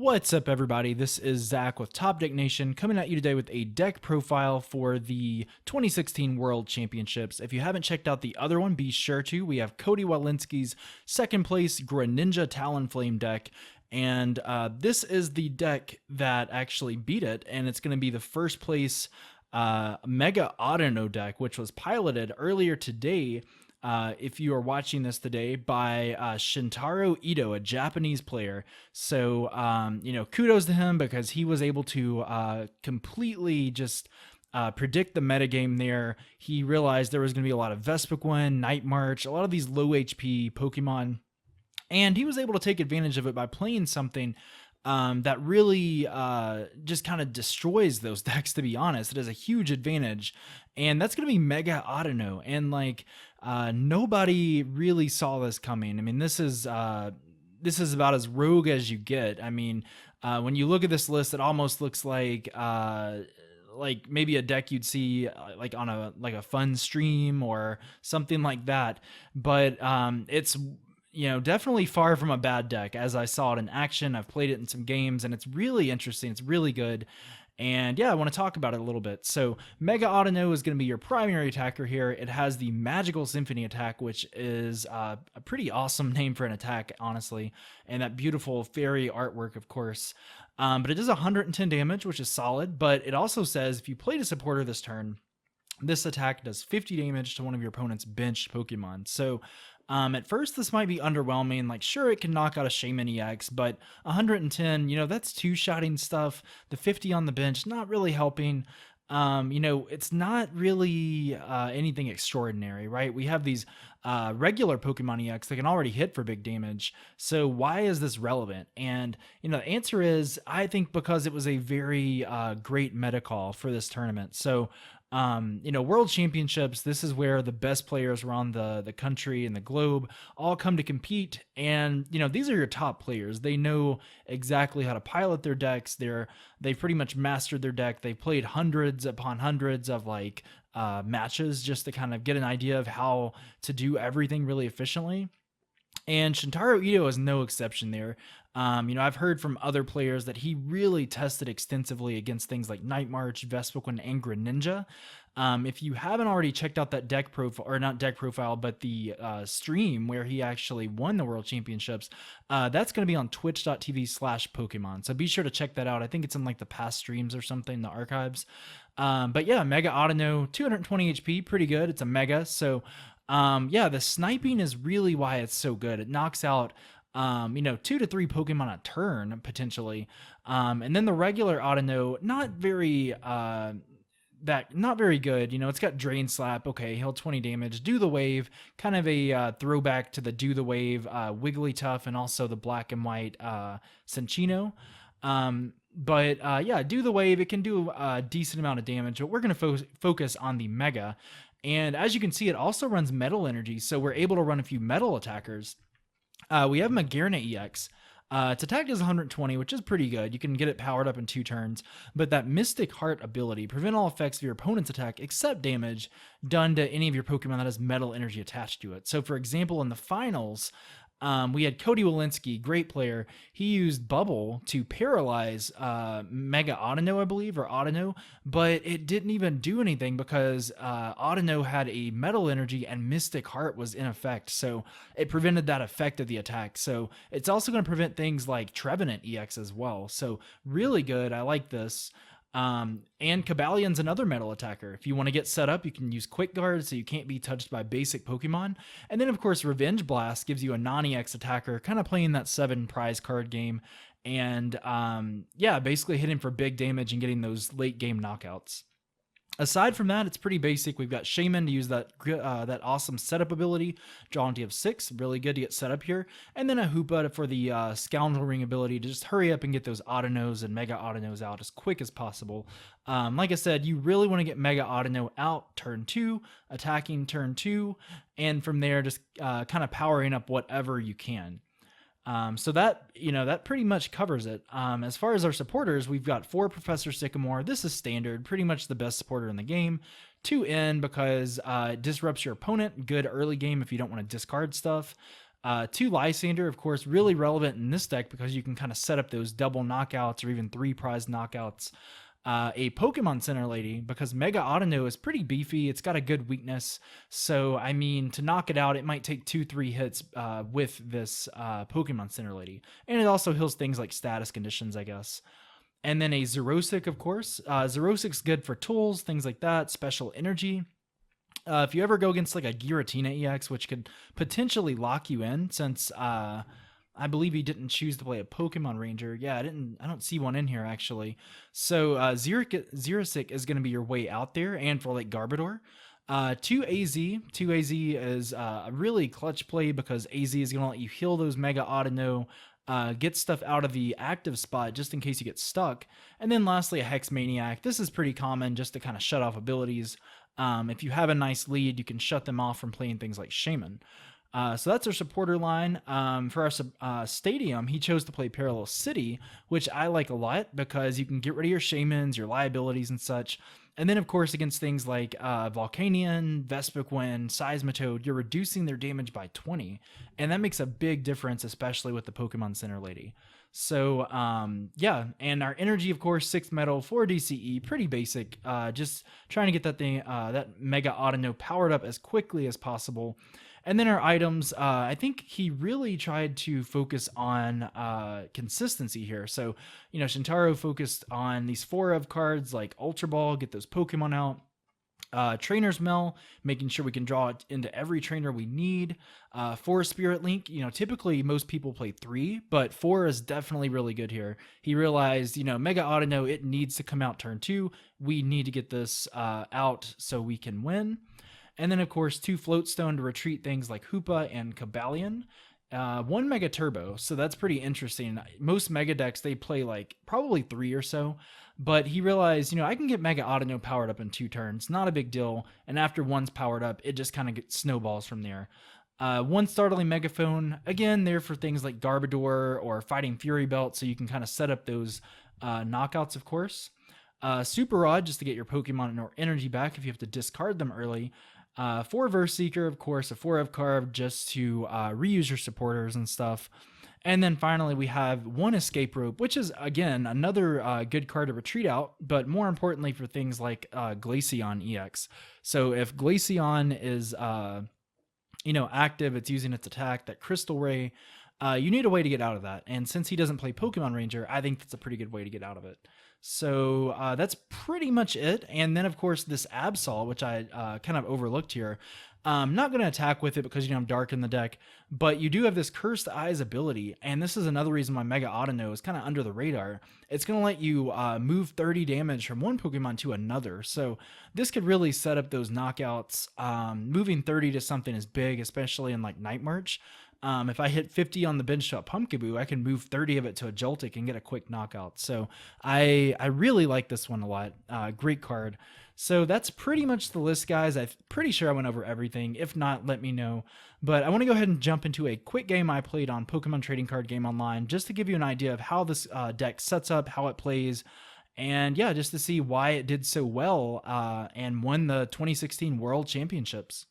What's up, everybody? This is Zach with Top Deck Nation coming at you today with a deck profile for the 2016 World Championships. If you haven't checked out the other one, be sure to. We have Cody Walensky's second place Greninja Talonflame deck, and this is the deck that actually beat it, and it's going to be the first place Mega Audino deck, which was piloted earlier today. If you are watching this today, by Shintaro Ito, a Japanese player. So, kudos to him because he was able to completely just predict the metagame there. He realized there was going to be a lot of Vespiquen, Night March, a lot of these low HP Pokemon, and he was able to take advantage of it by playing something that really just kind of destroys those decks, to be honest. It has a huge advantage, and that's going to be Mega Audino. And nobody really saw this coming. I mean, this is about as rogue as you get. I mean, when you look at this list, it almost looks like maybe a deck you'd see like on a fun stream or something like that. But it's definitely far from a bad deck. As I saw it in action, I've played it in some games, and it's really interesting. It's really good. And yeah, I want to talk about it a little bit. So Mega Audino is going to be your primary attacker here. It has the Magical Symphony attack, which is a pretty awesome name for an attack, honestly. And that beautiful fairy artwork, of course. But it does 110 damage, which is solid. But it also says if you played a supporter this turn, this attack does 50 damage to one of your opponent's benched Pokemon. So at first, this might be underwhelming. Like, sure, it can knock out a Shaymin-EX, but 110, that's two-shotting stuff. The 50 on the bench, not really helping. It's not really anything extraordinary, right? We have these regular Pokemon EX that can already hit for big damage. So why is this relevant? And, the answer is, I think because it was a very great meta call for this tournament. So, World Championships, this is where the best players around the country and the globe all come to compete. And, these are your top players. They know exactly how to pilot their decks. They've pretty much mastered their deck. They played hundreds upon hundreds of matches just to kind of get an idea of how to do everything really efficiently. And Shintaro Ito is no exception there. I've heard from other players that he really tested extensively against things like Night March, Vespiquen, and Greninja. If you haven't already checked out that deck profile, or not deck profile, but the stream where he actually won the World Championships, that's going to be on twitch.tv/Pokemon. So be sure to check that out. I think it's in the past streams or something, the archives. But yeah, Mega Audino, 220 HP, pretty good. It's a Mega. So the sniping is really why it's so good. It knocks out 2 to 3 Pokemon a turn potentially. And then the regular Audino, not very good. It's got Drain Slap. Okay, he'll 20 damage. Do the Wave, kind of a throwback to the Do the Wave Wigglytuff and also the black and white Cinccino. Do the Wave. It can do a decent amount of damage, but we're going to focus on the Mega. And as you can see, it also runs Metal Energy, so we're able to run a few Metal attackers. We have Magearna-EX. Its attack is 120, which is pretty good. You can get it powered up in 2 turns. But that Mystic Heart ability, prevent all effects of your opponent's attack except damage done to any of your Pokemon that has Metal Energy attached to it. So for example, in the finals, we had Cody Walensky, great player. He used Bubble to paralyze Mega Audino, I believe, or Audino, but it didn't even do anything because Audino had a Metal Energy and Mystic Heart was in effect. So it prevented that effect of the attack. So it's also going to prevent things like Trevenant EX as well. So really good. I like this. And Cobalion's another metal attacker. If you want to get set up, you can use Quick Guard so you can't be touched by basic Pokemon. And then, of course, Revenge Blast gives you a non-EX attacker, kind of playing that 7 prize card game. And, basically hitting for big damage and getting those late game knockouts. Aside from that, it's pretty basic. We've got Shaymin to use that awesome setup ability. Jaunty of 6, really good to get set up here. And then a Hoopa for the Scoundrel Ring ability to just hurry up and get those Audinos and Mega Audinos out as quick as possible. Like I said, you really want to get Mega Audino out turn 2, attacking turn 2, and from there just kind of powering up whatever you can. So that pretty much covers it. As far as our supporters, we've got 4 Professor Sycamore. This is standard, pretty much the best supporter in the game. 2 N because it disrupts your opponent. Good early game if you don't want to discard stuff. Two Lysandre, of course, really relevant in this deck because you can kind of set up those double knockouts or even 3 prize knockouts. A Pokemon Center Lady, because Mega Audino is pretty beefy. It's got a good weakness. So, I mean, to knock it out, it might take 2-3 hits with this Pokemon Center Lady. And it also heals things like status conditions, I guess. And then a Xerosic, of course. Xerosic's good for tools, things like that, special energy. If you ever go against like a Giratina-EX, which could potentially lock you in, since I believe he didn't choose to play a Pokemon Ranger. Yeah, I don't see one in here actually. So Xerosic is going to be your way out there, and for like Garbodor. 2 AZ is a really clutch play because AZ is going to let you heal those Mega Audino, get stuff out of the active spot just in case you get stuck. And then lastly, a Hex Maniac. This is pretty common just to kind of shut off abilities. If you have a nice lead, you can shut them off from playing things like Shaymin. So that's our supporter line. For our stadium, he chose to play Parallel City, which I like a lot because you can get rid of your Shaymins, your liabilities and such. And then, of course, against things like Volcanion, Vespiquen, Seismitoad, you're reducing their damage by 20. And that makes a big difference, especially with the Pokemon Center Lady. So, yeah, and our energy, of course, 6 metal, 4 DCE, pretty basic. Just trying to get that thing, that Mega Audino powered up as quickly as possible. And then our items, I think he really tried to focus on consistency here. So, you know, Shintaro focused on these 4 of cards like Ultra Ball, get those Pokemon out. Trainers Mail, making sure we can draw it into every trainer we need. 4 Spirit Link, you know, typically most people play 3, but 4 is definitely really good here. He realized, you know, Mega Audino, it needs to come out turn 2. We need to get this out so we can win. And then, of course, 2 Float Stone to retreat things like Hoopa and Cobalion. 1 Mega Turbo, so that's pretty interesting. Most Mega decks, they play like probably 3 or so. But he realized, you know, I can get Mega Audino powered up in 2 turns. Not a big deal. And after one's powered up, it just kind of snowballs from there. 1 Startling Megaphone, again, there for things like Garbodor or Fighting Fury Belt, so you can kind of set up those knockouts, of course. Super Rod, just to get your Pokemon or energy back if you have to discard them early. 4 Verse Seeker, of course, a 4 of Carve just to reuse your supporters and stuff. And then finally, we have 1 Escape Rope, which is, again, another good card to retreat out, but more importantly for things like Glaceon-EX. So if Glaceon is, you know, active, it's using its attack, that Crystal Ray, you need a way to get out of that. And since he doesn't play Pokemon Ranger, I think that's a pretty good way to get out of it. So that's pretty much it. And then, of course, this Absol, which I kind of overlooked here. I'm not going to attack with it because, you know, I'm dark in the deck, but you do have this Cursed Eyes ability, and this is another reason why Mega Audino is kind of under the radar. It's going to let you move 30 damage from one Pokemon to another, so this could really set up those knockouts. Moving 30 to something is big, especially in like Night March. If I hit 50 on the bench shot Pumpkaboo, I can move 30 of it to a Joltik and get a quick knockout. So I really like this one a lot. Great card. So that's pretty much the list, guys. I'm pretty sure I went over everything. If not, let me know. But I want to go ahead and jump into a quick game I played on Pokemon Trading Card Game Online just to give you an idea of how this deck sets up, how it plays, and yeah, just to see why it did so well and won the 2016 World Championships.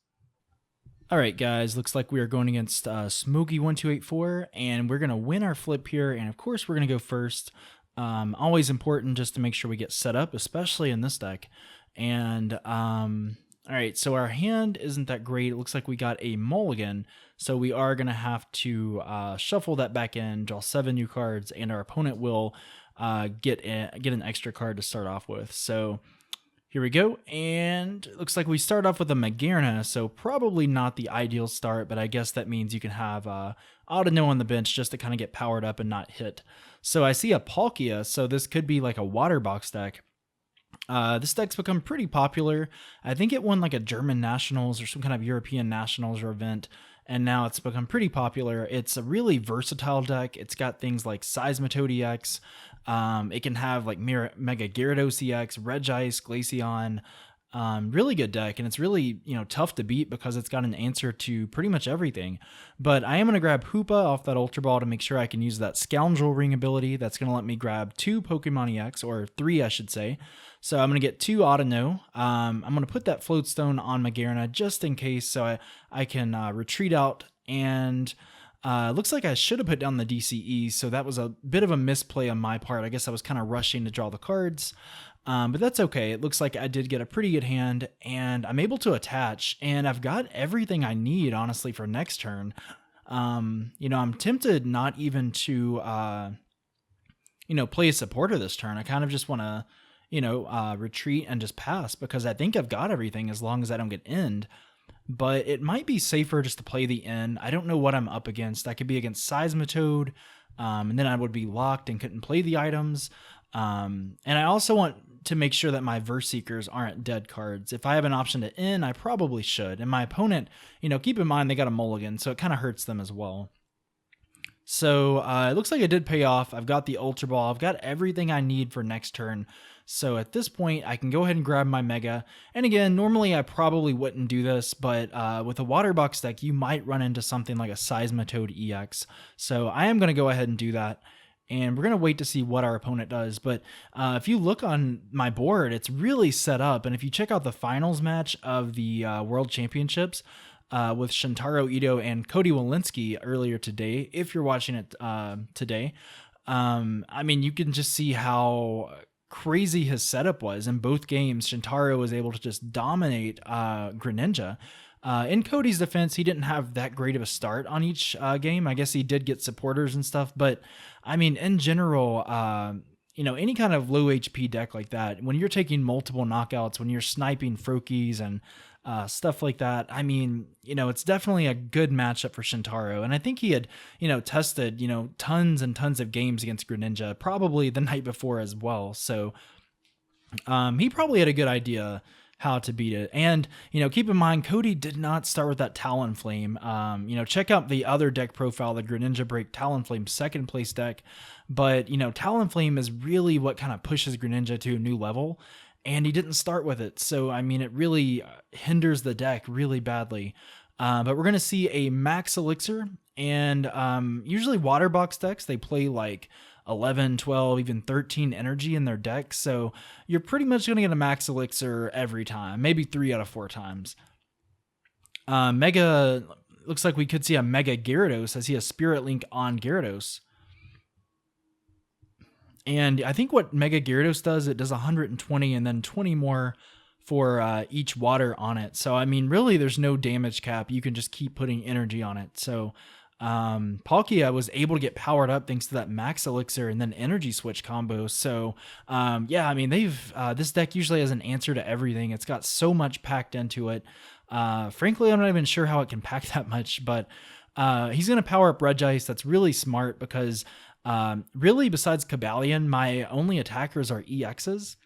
Alright guys, looks like we are going against Smokey1284, and we're going to win our flip here, and of course we're going to go first. Always important just to make sure we get set up, especially in this deck. And alright, so our hand isn't that great. It looks like we got a mulligan, so we are going to have to shuffle that back in, draw 7 new cards, and our opponent will get an extra card to start off with. So here we go, and it looks like we start off with a Magearna, so probably not the ideal start, but I guess that means you can have Audino on the bench just to kind of get powered up and not hit. So I see a Palkia, so this could be like a water box deck. This deck's become pretty popular. I think it won like a German Nationals or some kind of European Nationals or event, and now it's become pretty popular. It's a really versatile deck. It's got things like Seismitoad-EX. It can have like Mega Gyarados-EX, Regice, Glaceon. Really good deck, and it's really, you know, tough to beat because it's got an answer to pretty much everything. But I am going to grab Hoopa off that Ultra Ball to make sure I can use that Scoundrel Ring ability. That's going to let me grab 2 Pokemon EX, or 3 I should say. So I'm going to get 2 Audino. I'm going to put that Float Stone on Magearna just in case, so I can retreat out. And Looks like I should have put down the DCE, so that was a bit of a misplay on my part. I guess I was kind of rushing to draw the cards, but that's okay. It looks like I did get a pretty good hand, and I'm able to attach, and I've got everything I need, honestly, for next turn. I'm tempted not even to, play a supporter this turn. I kind of just want to, retreat and just pass because I think I've got everything as long as I don't get end. But it might be safer just to play the end. I don't know what I'm up against. I could be against Seismitoad, and then I would be locked and couldn't play the items. And I also want to make sure that my Verse Seekers aren't dead cards. If I have an option to end, I probably should. And my opponent, keep in mind they got a mulligan, so it kind of hurts them as well. So it looks like it did pay off. I've got the Ultra Ball. I've got everything I need for next turn. So at this point, I can go ahead and grab my Mega. And again, normally I probably wouldn't do this, but with a Water Box deck, you might run into something like a Seismitoad EX. So I am going to go ahead and do that. And we're going to wait to see what our opponent does. But if you look on my board, it's really set up. And if you check out the finals match of the World Championships with Shintaro Ito and Cody Walensky earlier today, if you're watching it today, you can just see how crazy his setup was. In both games, Shintaro was able to just dominate Greninja. In Cody's defense, he didn't have that great of a start on each game. I guess he did get supporters and stuff, but in general, any kind of low HP deck like that, when you're taking multiple knockouts, when you're sniping Froakies and stuff like that, it's definitely a good matchup for Shintaro. And I think he had, tested, tons and tons of games against Greninja, probably the night before as well. So he probably had a good idea how to beat it. And, keep in mind, Cody did not start with that Talonflame. Check out the other deck profile, the Greninja Break Talonflame second place deck. But, Talonflame is really what kind of pushes Greninja to a new level. And he didn't start with it. So, it really hinders the deck really badly. But we're going to see a Max Elixir. And usually Water Box decks, they play like 11, 12, even 13 energy in their deck. So you're pretty much going to get a Max Elixir every time, maybe 3 out of 4 times. Mega, looks like we could see a Mega Gyarados as he has Spirit Link on Gyarados. And I think what Mega Gyarados does, it does 120 and then 20 more for each water on it. So, really there's no damage cap. You can just keep putting energy on it. So Palkia was able to get powered up thanks to that Max Elixir and then energy switch combo. So they've this deck usually has an answer to everything. It's got so much packed into it. Frankly, I'm not even sure how it can pack that much, but he's going to power up Regice. That's really smart because really besides Cobalion, my only attackers are EXs.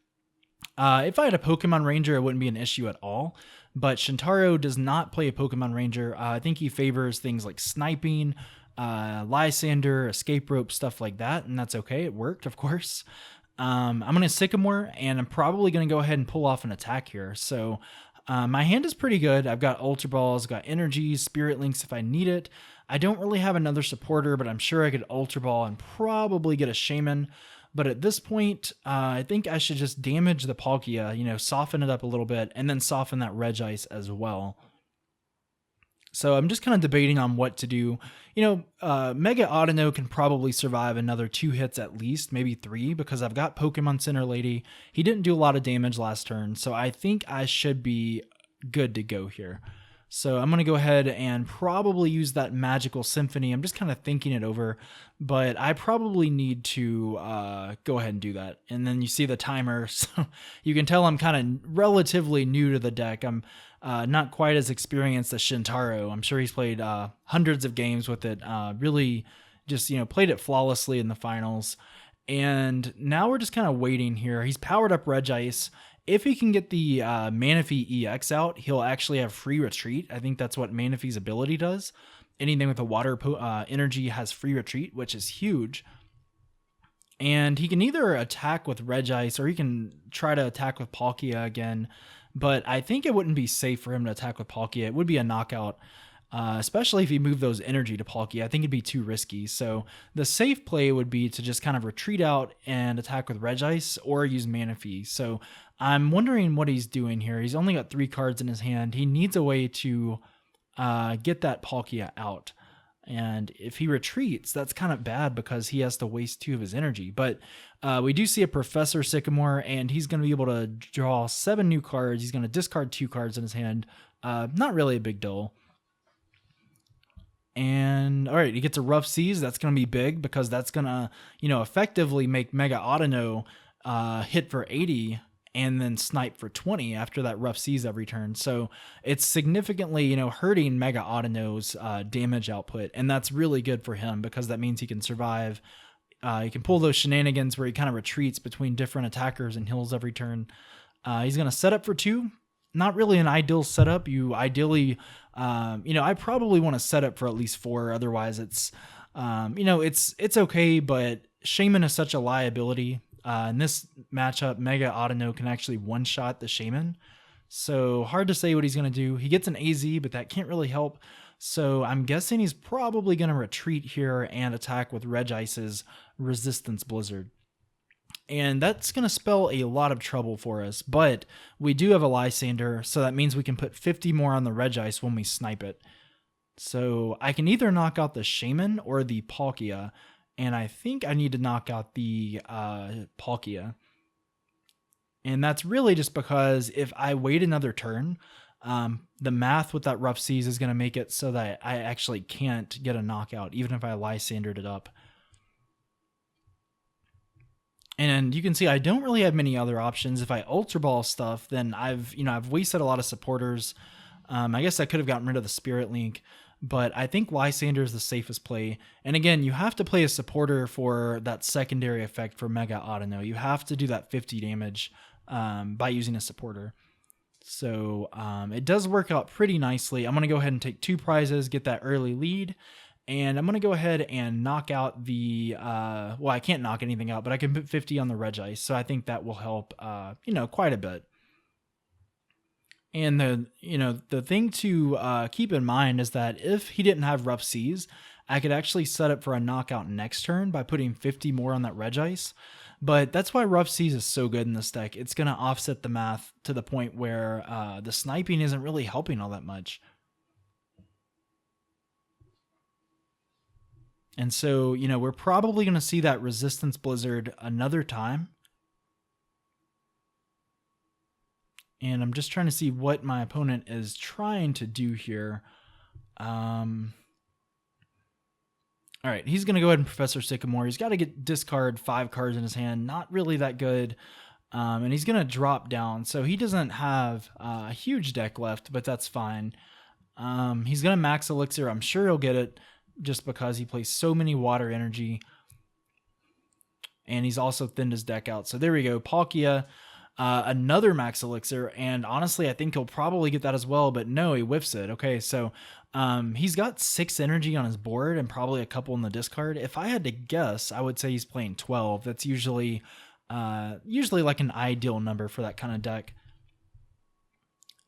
If I had a Pokemon Ranger, it wouldn't be an issue at all. But Shintaro does not play a Pokemon Ranger. I think he favors things like sniping, Lysandre, escape rope, stuff like that. And that's okay. It worked, of course. I'm going to Sycamore, and I'm probably going to go ahead and pull off an attack here. So my hand is pretty good. I've got Ultra Balls, got energies, Spirit Links if I need it. I don't really have another supporter, but I'm sure I could Ultra Ball and probably get a Shaymin. But at this point, I think I should just damage the Palkia, soften it up a little bit, and then soften that Regice as well. So I'm just kind of debating on what to do. Mega Audino can probably survive another 2 hits at least, maybe 3, because I've got Pokemon Center Lady. He didn't do a lot of damage last turn, so I think I should be good to go here. So I'm going to go ahead and probably use that Magical Symphony. I'm just kind of thinking it over, but I probably need to go ahead and do that. And then you see the timer, so you can tell I'm kind of relatively new to the deck. I'm not quite as experienced as Shintaro. I'm sure he's played hundreds of games with it, really just, played it flawlessly in the finals. And now we're just kind of waiting here. He's powered up Regice. If he can get the Manaphy EX out, he'll actually have free retreat. I think that's what Manaphy's ability does. Anything with a water energy has free retreat, which is huge. And he can either attack with Regice or he can try to attack with Palkia again. But I think it wouldn't be safe for him to attack with Palkia. It would be a knockout, especially if he moved those energy to Palkia. I think it'd be too risky. So the safe play would be to just kind of retreat out and attack with Regice or use Manaphy. So I'm wondering what he's doing here. He's only got 3 cards in his hand. He needs a way to get that Palkia out. And if he retreats, that's kind of bad because he has to waste 2 of his energy. But we do see a Professor Sycamore, and he's going to be able to draw 7 new cards. He's going to discard 2 cards in his hand. Not really a big deal. And all right, he gets a Rough Seas. That's going to be big because that's going to, effectively make Mega Audino hit for 80 and then snipe for 20 after that Rough Seas every turn. So it's significantly, hurting Mega Audino's damage output. And that's really good for him because that means he can survive. He can pull those shenanigans where he kind of retreats between different attackers and heals every turn. He's going to set up for 2. Not really an ideal setup. You ideally, I probably want to set up for at least 4. Otherwise it's, it's okay, but Shaymin is such a liability. In this matchup, Mega Audino can actually one-shot the Shaymin. So hard to say what he's going to do. He gets an AZ, but that can't really help. So I'm guessing he's probably going to retreat here and attack with Regice's Resistance Blizzard. And that's going to spell a lot of trouble for us. But we do have a Lysandre, so that means we can put 50 more on the Regice when we snipe it. So I can either knock out the Shaymin or the Palkia. And I think I need to knock out the Palkia. And that's really just because if I wait another turn, the math with that Rough Seas is going to make it so that I actually can't get a knockout, even if I Lysandred it up. And you can see I don't really have many other options. If I Ultra Ball stuff, then I've wasted a lot of supporters. I guess I could have gotten rid of the Spirit Link. But I think Lysandre is the safest play. And again, you have to play a supporter for that secondary effect for Mega Audino. You have to do that 50 damage by using a supporter. So it does work out pretty nicely. I'm going to go ahead and take 2 prizes, get that early lead. And I'm going to go ahead and knock out the, well, I can't knock anything out, but I can put 50 on the Regice. So I think that will help, quite a bit. And the thing to keep in mind is that if he didn't have Rough Seas, I could actually set up for a knockout next turn by putting 50 more on that Regice. But that's why Rough Seas is so good in this deck. It's going to offset the math to the point where the sniping isn't really helping all that much. And so, we're probably going to see that Resistance Blizzard another time. And I'm just trying to see what my opponent is trying to do here. All right, he's going to go ahead and Professor Sycamore. He's got to discard 5 cards in his hand. Not really that good. And he's going to drop down. So he doesn't have a huge deck left, but that's fine. He's going to max Elixir. I'm sure he'll get it just because he plays so many water energy. And he's also thinned his deck out. So there we go. Palkia. Another max elixir, and honestly I think he'll probably get that as well, but no, he whiffs it. Okay, so he's got 6 energy on his board and probably a couple in the discard. If I had to guess, I would say he's playing 12. That's usually like an ideal number for that kind of deck.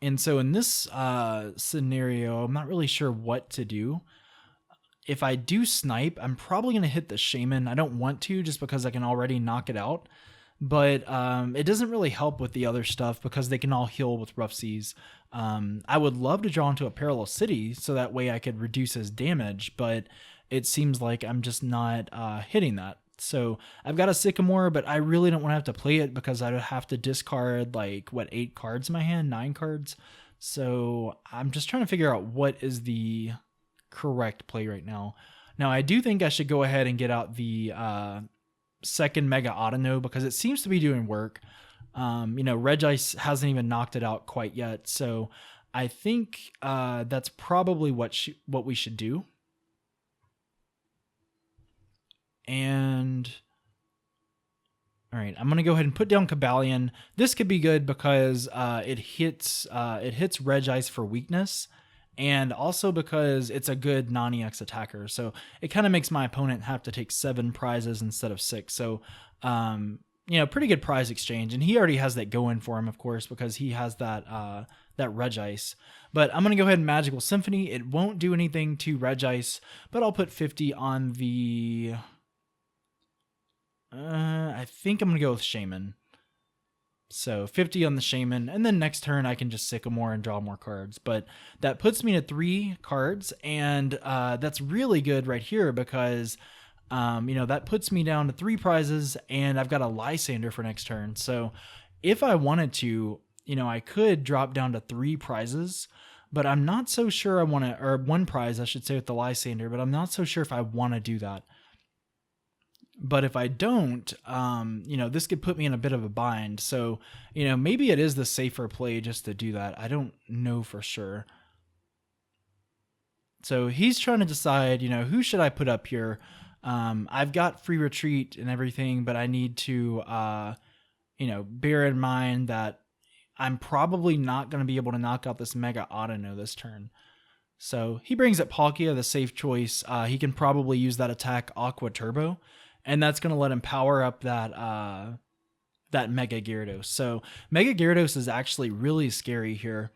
And so in this scenario, I'm not really sure what to do. If I do snipe, I'm probably going to hit the Shaymin. I don't want to just because I can already knock it out. But it doesn't really help with the other stuff because they can all heal with Rough Seas. I would love to draw into a Parallel City so that way I could reduce his damage, but it seems like I'm just not hitting that. So I've got a Sycamore, but I really don't want to have to play it because I would have to discard 8 cards in my hand, 9 cards. So I'm just trying to figure out what is the correct play right now. Now I do think I should go ahead and get out the second Mega Audino because it seems to be doing work. Regice hasn't even knocked it out quite yet, so I think that's probably what we should do. And all right, I'm gonna go ahead and put down Cobalion. This could be good because it hits Regice for weakness, and also because it's a good non-EX attacker. So it kind of makes my opponent have to take 7 prizes instead of 6. So, pretty good prize exchange. And he already has that going for him, of course, because he has that Regice. But I'm going to go ahead and Magical Symphony. It won't do anything to Regice, but I'll put 50 on the... I think I'm going to go with Shaymin. So 50 on the Shaymin, and then next turn I can just Sycamore and draw more cards. But that puts me to 3 cards, and that's really good right here because, that puts me down to 3 prizes, and I've got a Lysandre for next turn. So if I wanted to, I could drop down to 3 prizes, but I'm not so sure I want to, or 1 prize, I should say, with the Lysandre, but I'm not so sure if I want to do that. But if I don't, this could put me in a bit of a bind. So, maybe it is the safer play just to do that. I don't know for sure. So he's trying to decide, who should I put up here? I've got free retreat and everything, but I need to, bear in mind that I'm probably not going to be able to knock out this Mega Audino this turn. So he brings up Palkia, the safe choice. He can probably use that attack Aqua Turbo, and that's going to let him power up that Mega Gyarados. So Mega Gyarados is actually really scary here.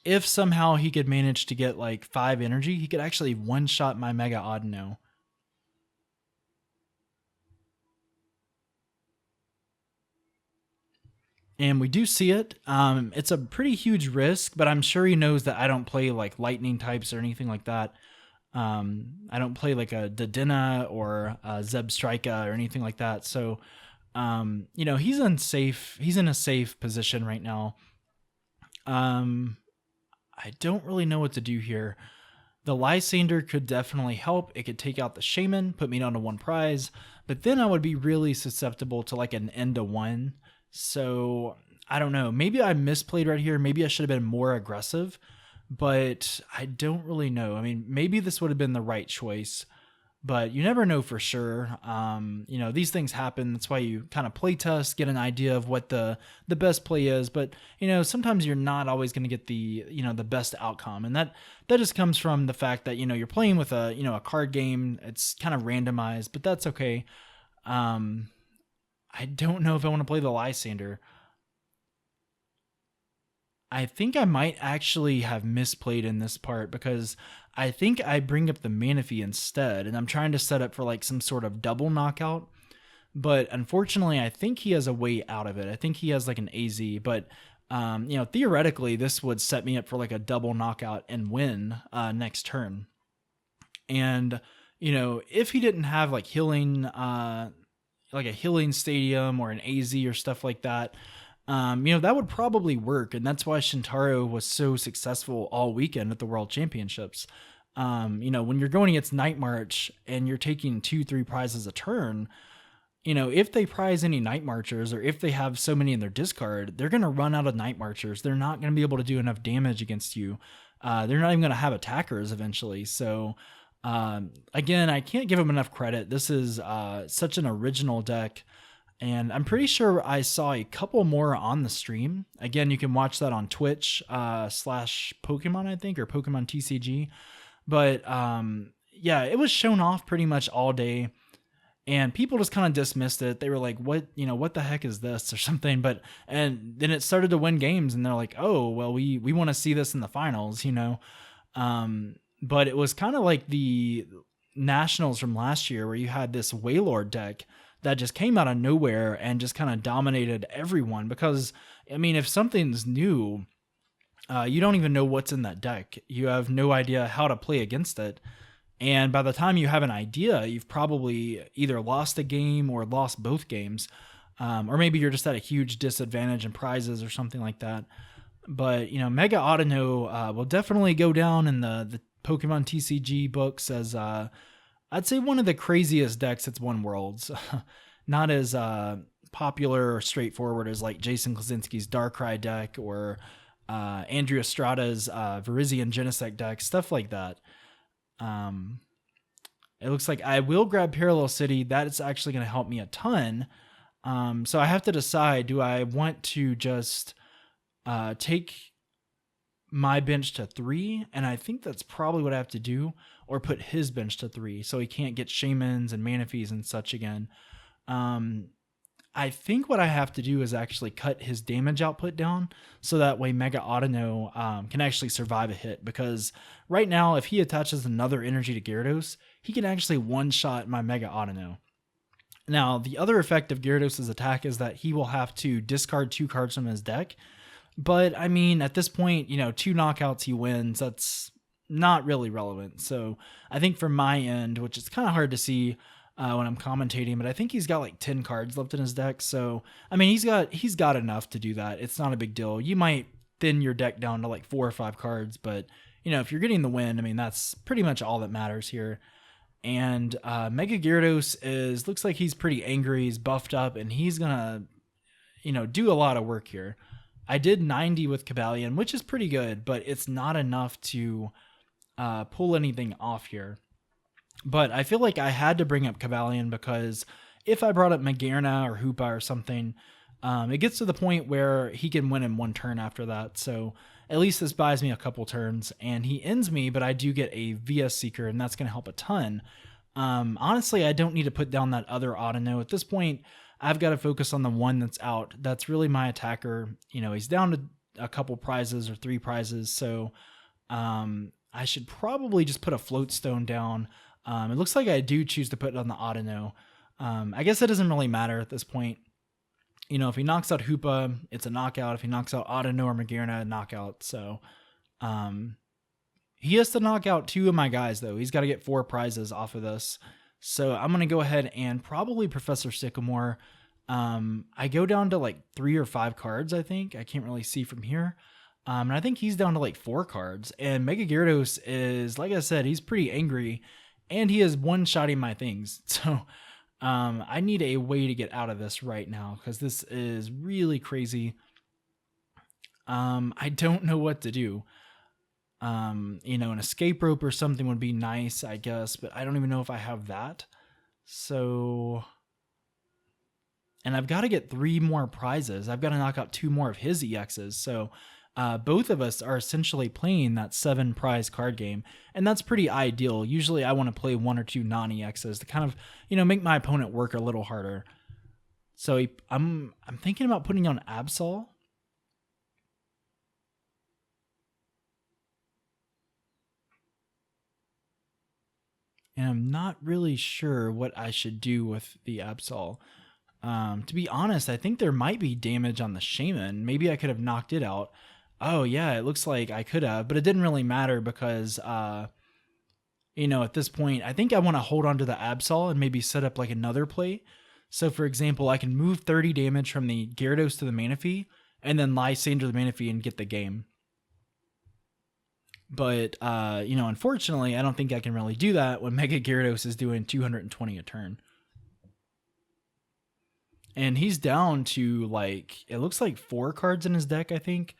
If somehow he could manage to get like 5 energy, he could actually one-shot my Mega Audino. And we do see it. It's a pretty huge risk, but I'm sure he knows that I don't play like lightning types or anything like that. I don't play like a Dedenne or a Zebstrika or anything like that. So, he's unsafe. He's in a safe position right now. I don't really know what to do here. The Lysandre could definitely help. It could take out the Shaymin, put me down to 1 prize, but then I would be really susceptible to like an end to 1. So I don't know. Maybe I misplayed right here. Maybe I should have been more aggressive, but I don't really know. I mean, maybe this would have been the right choice, but you never know for sure. These things happen. That's why you kind of play test, get an idea of what the best play is. But, sometimes you're not always going to get the best outcome. And that just comes from the fact that, you're playing with a card game. It's kind of randomized, but that's okay. I don't know if I want to play the Lysandre. I think I might actually have misplayed in this part because I think I bring up the Manaphy instead, and I'm trying to set up for like some sort of double knockout. But unfortunately, I think he has a way out of it. I think he has like an AZ, but theoretically, this would set me up for like a double knockout and win next turn. And if he didn't have like healing, like a healing stadium or an AZ or stuff like that, that would probably work. And that's why Shintaro was so successful all weekend at the World Championships. When you're going against Night March and you're taking 2-3 prizes a turn, if they prize any Night Marchers or if they have so many in their discard, they're going to run out of Night Marchers. They're not going to be able to do enough damage against you. They're not even going to have attackers eventually. So, again, I can't give him enough credit. This is such an original deck, and I'm pretty sure I saw a couple more on the stream. Again, you can watch that on Twitch /Pokemon, I think, or Pokemon TCG. But it was shown off pretty much all day, and people just kind of dismissed it. They were like, "What the heck is this?" or something. And then it started to win games, and they're like, "Oh, well, we want to see this in the finals," But it was kind of like the Nationals from last year where you had this Wailord deck that just came out of nowhere and just kind of dominated everyone because, if something's new, you don't even know what's in that deck. You have no idea how to play against it. And by the time you have an idea, you've probably either lost a game or lost both games. Or maybe you're just at a huge disadvantage in prizes or something like that. But, Mega Audino will definitely go down in the Pokemon TCG books as I'd say one of the craziest decks that's won Worlds. Not as popular or straightforward as like Jason Klaczynski's Darkrai deck or Andrew Estrada's Virizion Genesect deck, stuff like that. It looks like I will grab Parallel City. That is actually going to help me a ton. So I have to decide, do I want to just take my bench to 3, and I think that's probably what I have to do, or put his bench to 3 so he can't get Shaymins and Manaphy's and such again. I think what I have to do is actually cut his damage output down so that way Mega Audino can actually survive a hit, because right now if he attaches another energy to Gyarados, he can actually one-shot my Mega Audino. Now, the other effect of Gyarados' attack is that he will have to discard 2 cards from his deck. But, I mean, at this point, 2 knockouts, he wins. That's not really relevant. So, I think from my end, which is kind of hard to see when I'm commentating, but I think he's got like 10 cards left in his deck. So, I mean, he's got enough to do that. It's not a big deal. You might thin your deck down to like 4 or 5 cards, but, if you're getting the win, I mean, that's pretty much all that matters here. And Mega Gyarados looks like he's pretty angry. He's buffed up, and he's gonna, do a lot of work here. I did 90 with Cobalion, which is pretty good, but it's not enough to pull anything off here. But I feel like I had to bring up Cobalion because if I brought up Magearna or Hoopa or something, it gets to the point where he can win in 1 turn after that. So at least this buys me a couple turns, and he ends me, but I do get a VS Seeker, and that's going to help a ton. Honestly, I don't need to put down that other Audino. At this point, I've got to focus on the one that's out. That's really my attacker. He's down to a couple prizes or 3 prizes, so I should probably just put a Float Stone down. It looks like I do choose to put it on the Audino. I guess it doesn't really matter at this point. If he knocks out Hoopa, it's a knockout. If he knocks out Audino or Magearna, a knockout. So, he has to knock out 2 of my guys, though. He's got to get 4 prizes off of this. So, I'm going to go ahead and probably Professor Sycamore. I go down to like 3 or 5 cards, I think. I can't really see from here. And I think he's down to like 4 cards. And Mega Gyarados is, like I said, he's pretty angry. And he is one-shotting my things. So, I need a way to get out of this right now because this is really crazy. I don't know what to do. An escape rope or something would be nice, I guess, but I don't even know if I have that. So, and I've got to get 3 more prizes. I've got to knock out 2 more of his EXs. So, both of us are essentially playing that 7 prize card game, and that's pretty ideal. Usually I want to play 1 or 2 non-EXs to kind of, make my opponent work a little harder. So I'm thinking about putting on Absol. And I'm not really sure what I should do with the Absol. To be honest, I think there might be damage on the Shaymin. Maybe I could have knocked it out. Oh, yeah, it looks like I could have, but it didn't really matter because, at this point, I think I want to hold on to the Absol and maybe set up like another play. So, for example, I can move 30 damage from the Gyarados to the Manaphy and then Lysandre to the Manaphy and get the game. But, unfortunately, I don't think I can really do that when Mega Gyarados is doing 220 a turn. And he's down to, it looks like 4 cards in his deck, I think.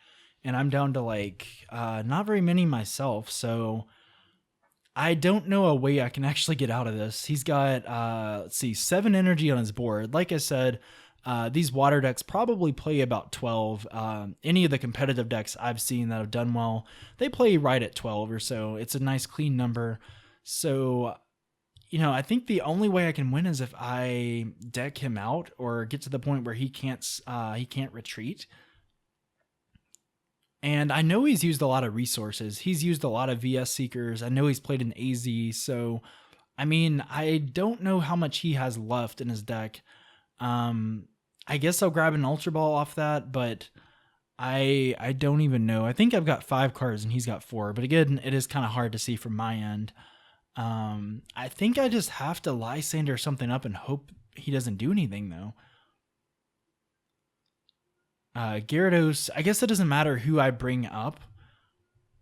And I'm down to, not very many myself. So I don't know a way I can actually get out of this. He's got, 7 energy on his board. Like I said, these water decks probably play about 12. Any of the competitive decks I've seen that have done well, they play right at 12 or so. It's a nice clean number. So, I think the only way I can win is if I deck him out or get to the point where he can't retreat. And I know he's used a lot of resources. He's used a lot of VS Seekers. I know he's played an AZ. So, I don't know how much he has left in his deck. I guess I'll grab an Ultra Ball off that, but I don't even know. I think I've got 5 cards and he's got 4. But again, it is kind of hard to see from my end. I think I just have to Lysandre something up and hope he doesn't do anything, though. Gyarados, I guess it doesn't matter who I bring up.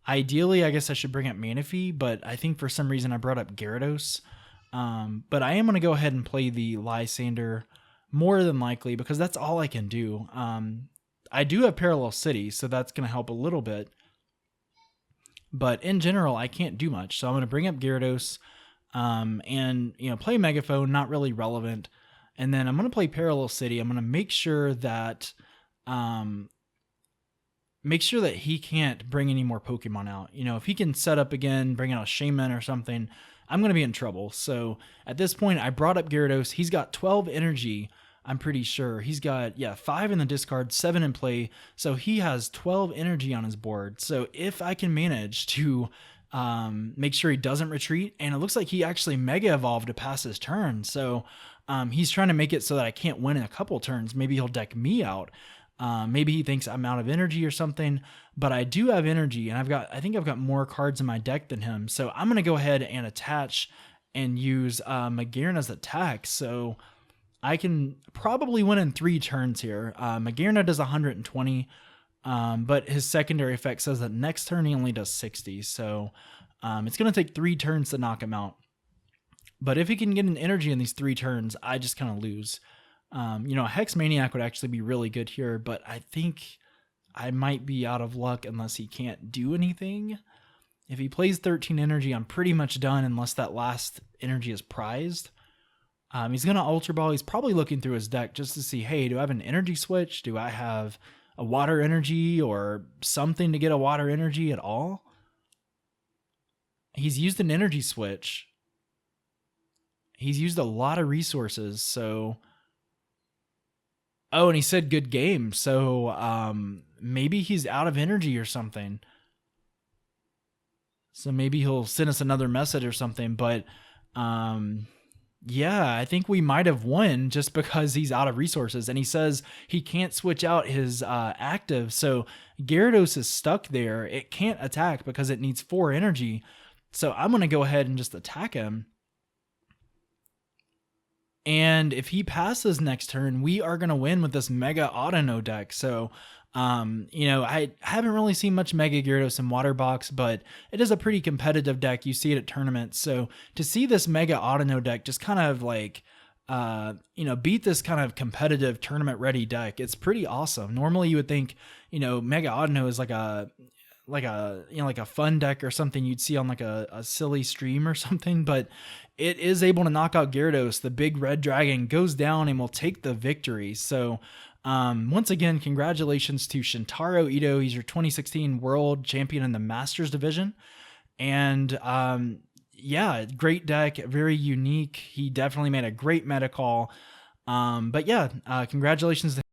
Ideally, I guess I should bring up Manaphy, but I think for some reason I brought up Gyarados. But I am going to go ahead and play the Lysandre more than likely because that's all I can do. I do have Parallel City, so that's going to help a little bit. But in general, I can't do much. So I'm going to bring up Gyarados and play Megaphone, not really relevant. And then I'm going to play Parallel City. I'm going to make sure that he can't bring any more Pokemon out. If he can set up again, bring out a Shaymin or something, I'm going to be in trouble. So at this point, I brought up Gyarados. He's got 12 energy, I'm pretty sure. He's got, 5 in the discard, 7 in play. So he has 12 energy on his board. So if I can manage to make sure he doesn't retreat, and it looks like he actually Mega Evolved to pass his turn. So He's trying to make it so that I can't win in a couple turns. Maybe he'll deck me out. Maybe he thinks I'm out of energy or something, but I do have energy, and I think I've got more cards in my deck than him. So I'm going to go ahead and attach and use Magearna's attack. So I can probably win in 3 turns here. Magearna does 120, but his secondary effect says that next turn he only does 60. So it's going to take 3 turns to knock him out. But if he can get an energy in these 3 turns, I just kind of lose. Hex Maniac would actually be really good here, but I think I might be out of luck unless he can't do anything. If he plays 13 energy, I'm pretty much done unless that last energy is prized. He's going to Ultra Ball. He's probably looking through his deck just to see, hey, do I have an energy switch? Do I have a water energy or something to get a water energy at all? He's used an energy switch. He's used a lot of resources, so... Oh, and he said good game, so maybe he's out of energy or something. So maybe he'll send us another message or something, but yeah, I think we might have won just because he's out of resources, and he says he can't switch out his active, so Gyarados is stuck there. It can't attack because it needs 4 energy, so I'm going to go ahead and just attack him. And if he passes next turn, we are going to win with this Mega Audino deck. So, I haven't really seen much Mega Gyarados in Water Box, but it is a pretty competitive deck. You see it at tournaments. So to see this Mega Audino deck just kind of like, beat this kind of competitive tournament ready deck, it's pretty awesome. Normally you would think, Mega Audino is like a fun deck or something you'd see on like a silly stream or something, but it is able to knock out Gyarados. The big red dragon goes down and will take the victory. So once again, congratulations to Shintaro Ito. He's your 2016 world champion in the Masters division. And yeah, great deck, very unique. He definitely made a great meta call. But yeah, congratulations to